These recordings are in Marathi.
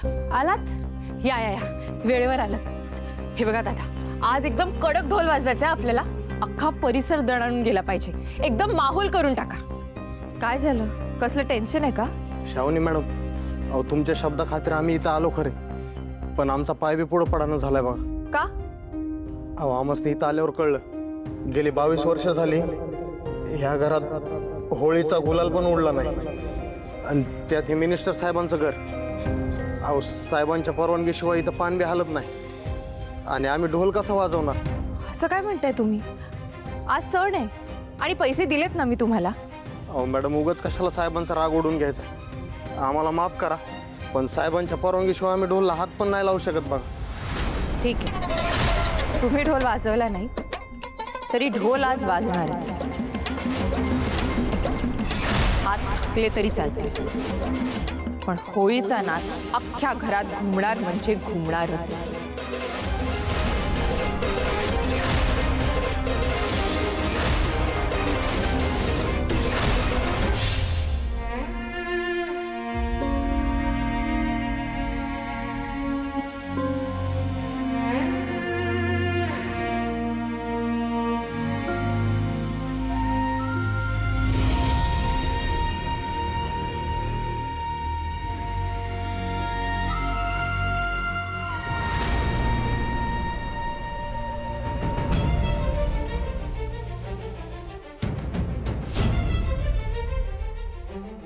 आलात? या या या, वेळेवर आलात. हे बघा दादा, आज एकदम कडक ढोल वाजवायचा आहे आपल्याला. अख्खा परिसर दणाणून गेला पाहिजे. एकदम माहोल करून टाका. काय झालं? कसलं टेन्शन आहे का? श्रावणी मॅडम, अहो तुमच्या शब्दा खातिर आम्ही इथं आलो खरे, पण आमचा पाय बी पुढं पडानं झालाय बघा. का? अहो आम्हाला इथं आल्यावर कळलं, गेली 22 वर्ष झाली ह्या घरात होळीचा गुलाल पण उडला नाही. आणि त्यात हे मिनिस्टर साहेबांचं घर. अहो साहेबांच्या परवानगीशिवाय इथं पान बी हालत नाही. आणि आम्ही ढोल कसा वाजवणार? असं काय म्हणताय तुम्ही? आज सण आहे आणि पैसे दिलेत ना मी तुम्हाला. अहो मॅडम, उगाच कशाला साहेबांचा राग ओढून घ्यायचा? आम्हाला माफ करा, पण साहेबांच्या परवानगीशिवाय आम्ही ढोलला हात पण नाही लावू शकत बघा. ठीक आहे, तुम्ही ढोल वाजवला नाही तरी ढोल आज वाजणारच. हात थकले तरी चालते, पण होळीचा नाद अख्ख्या घरात घुमणार म्हणजे घुमणारच.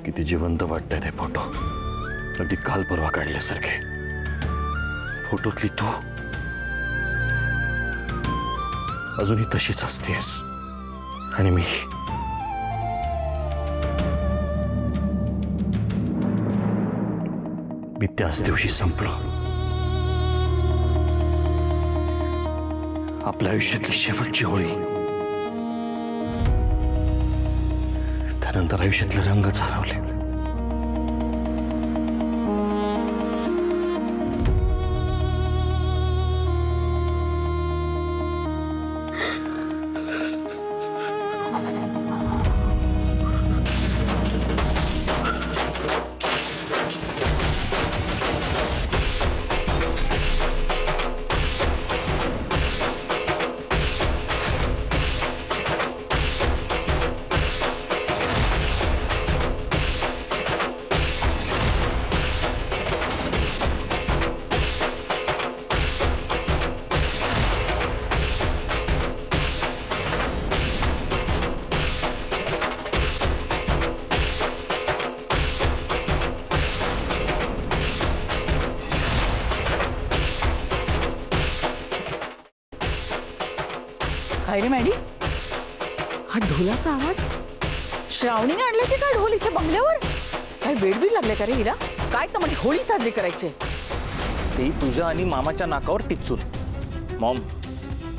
किती जिवंत वाटतंय ते फोटो, अगदी काल परवा काढल्यासारखे. फोटोतली तू अजूनही तशीच असतेस आणि मी त्याच दिवशी संपलो. आपल्या आयुष्यातली शेवटची होळी. त्यानंतर आयुष्यातले रंगच हरवले. काय रे मॅडी, हा ढोलाचा आवाज? श्रावणीने आणला की काय ढोल इथे बंगल्यावर? काय वेळ बीड लागले का रे हिरा? काय तर म्हणजे होळी साजरी करायची ते तुझ्या आणि मामाच्या नाकावर टिचून. मॉम,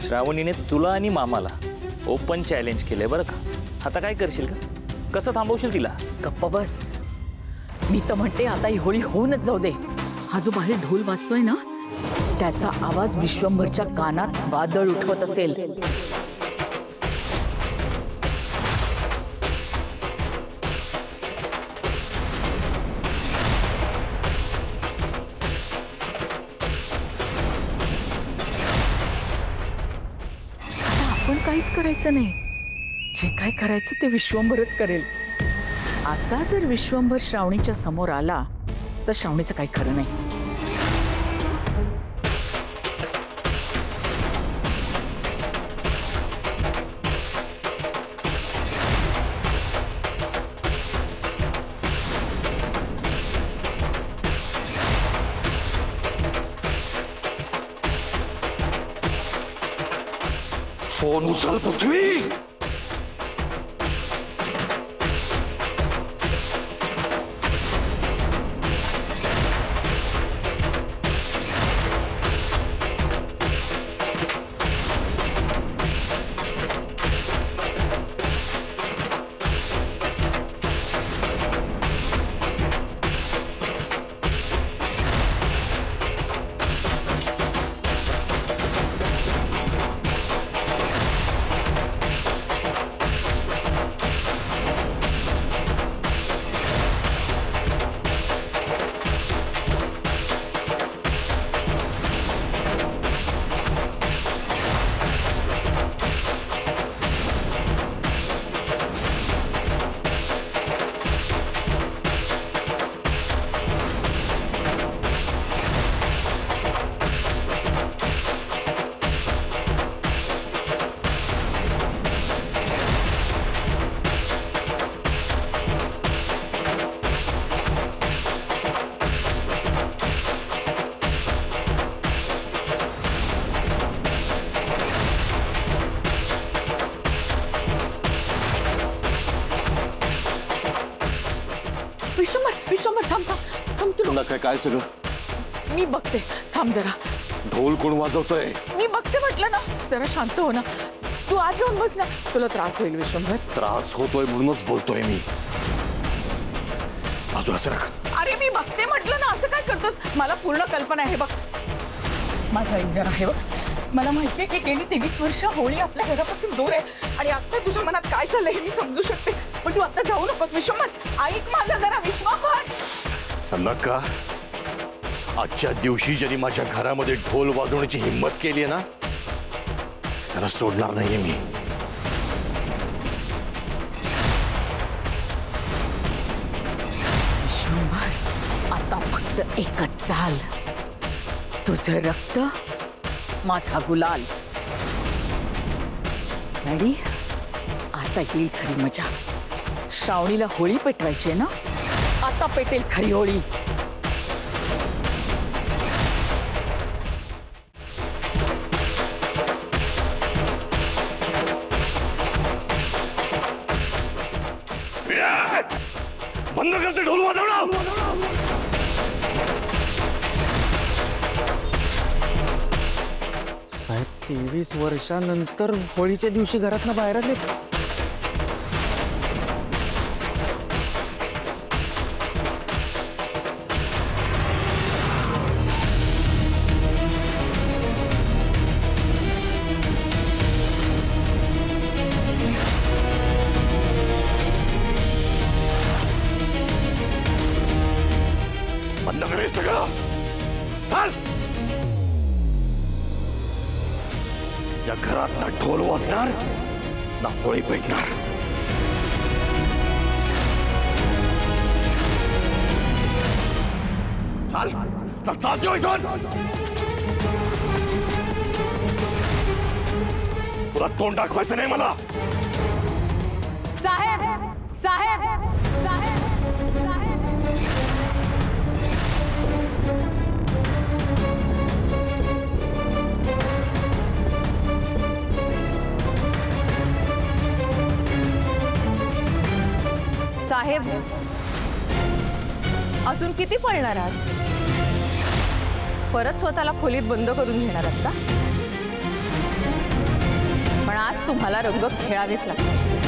श्रावणीने तुला आणि मामाला ओपन चॅलेंज केलंय बरं का. आता काय करशील का? कसं थांबवशील तिला? गप्प बस. मी तर म्हणते आता ही होळी होऊनच जाऊ दे. हा जो बाहेर ढोल वाजतोय ना, त्याचा आवाज विश्वंभरच्या कानात वादळ उठवत असेल. आपण काहीच करायचं नाही. जे काय करायचं ते विश्वंभरच करेल. आता जर विश्वंभर श्रावणीच्या समोर आला तर श्रावणीचं काही खरं नाही. फोन उचल पृथ्वी. अंदाज काय सगळं? मी बघते, थांब जरा. ढोल कोण वाजवतोय? मी बघते म्हटलं ना, जरा शांत हो ना. तू आज जाऊन बस ना, तुला त्रास होईल विश्वंभर. त्रास होतोय म्हणूनच बोलतोय मी. बाजूला सरक. अरे मी बघते म्हटलं ना, असं काय करतोस? मला पूर्ण कल्पना आहे. बघ माझा एक जरा आहे बघ. मला माहितीये की गेली 23 वर्ष होळी आपल्या घरापासून दूर आहे आणि आता तुझ्या मनात काय चाललंय हे मी समजू शकते. पण तू आता जाऊ नकोस विश्वंभर. ऐक माझा जरा विश्वंभर. नका. आजच्या दिवशी ज्यांनी माझ्या घरामध्ये ढोल वाजवण्याची हिंमत केली आहे ना, त्याला सोडणार नाहीये मी. विश्वंभर, आता फक्त एकच चाल. तुझं रक्त, माझा गुलाल. रेडी? आता येईल खरी मजा. श्रावणीला होळी पेटवायची आहे ना, आता पेटेल खरी होळी. बंद करते ढोल वाजवणं. साहेब 23 वर्षानंतर होळीच्या दिवशी घरातनं बाहेर आले. बंद कर हे सगळं. चाल. या घरात ना ढोल वाजणार ना होळी पेटणार. चाल चल चाल देऊ इथून. तुला तोंड दाखवायचं नाही मला. साहेब साहेब साहेब साहेब. साहेब, अजून किती पळणार आहात? परत स्वतःला खोलीत बंद करून घेणार आहात का? पण आज तुम्हाला रंग खेळावेच लागतील.